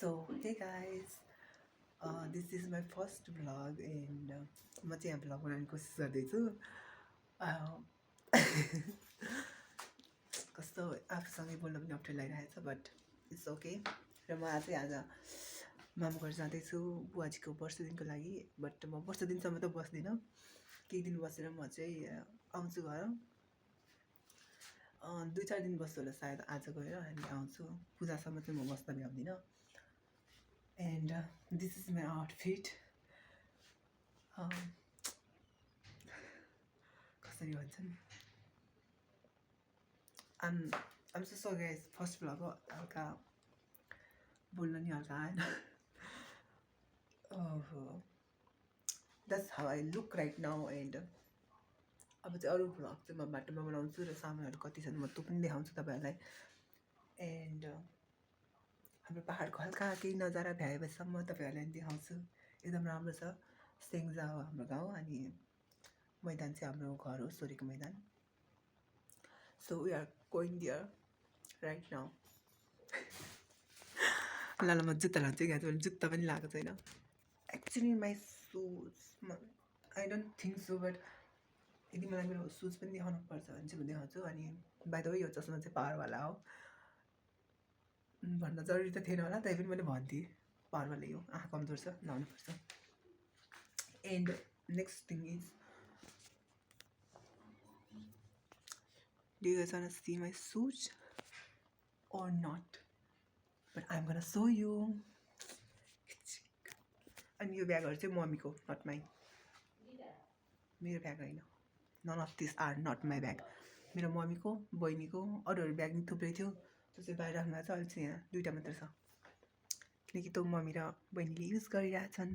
So, hey guys, this is my first vlog and म चाहिँ यहाँ भ्लग बनाउने कोसिस गर्दैछु कस्तो आफूसँगै बोल्न पनि अप्ठ्यारो लागिरहेको छ बट इट्स ओके र म आज मामु घर जाँदैछु बुवाजीको वर्ष दिनको लागि बट म वर्ष दिनसम्म त बस्दिनँ केही दिन बसेर म चाहिँ आउँछु घर 2-4 दिन बस्छु होला सायद आज गएर अनि आउँछु पूजासम्म चाहिँ म बस्न भ्याउँदिनँ and this is my outfit कसरी भन्छन् I'm so sorry guys first vlog हो हल्का बोल्न नि हल्का आएन that's how I look right now and अब चाहिँ अरू भ्लग चाहिँ म बाटोमा बनाउँछु र सामानहरू कति छन् म त्यो पनि देखाउँछु तपाईँहरूलाई एन्ड हाम्रो पहाडको हल्का केही नजारा भ्याएपछि म तपाईँहरूलाई देखाउँछु एकदम राम्रो छ सेङ्जा हो हाम्रो गाउँ अनि मैदान चाहिँ हाम्रो घर हो सोरेको मैदान so we are going there right now ल म जुत्ता लान्छु यहाँ चाहिँ जुत्ता पनि लगाएको छैन actually my shoes I don't think so but यदि मलाई मेरो सुज पनि देखाउनु पर्छ भने चाहिँ म देखाउँछु अनि बाइ द वे यो चस्मा चाहिँ पावरवाला हो भन्न जरुरी त थिएन होला तै पनि मैले भन्थेँ पावरवाला यो आँखा कमजोर छ लाउनुपर्छ and next thing is do you guys want to see my shoes or not but I'm gonna show you अनि यो ब्यागहरू चाहिँ मम्मीको नट माइन मेरो ब्याग होइन none of this are not my bag मेरो मम्मीको बहिनीको अरूहरू ब्याग पनि थुप्रै थियो त्यो चाहिँ बाहिर राख्नु भएको छ अहिले चाहिँ यहाँ 2टा मात्र छ किनकि त्यो मम्मी र बहिनीले युज गरिरहेछन्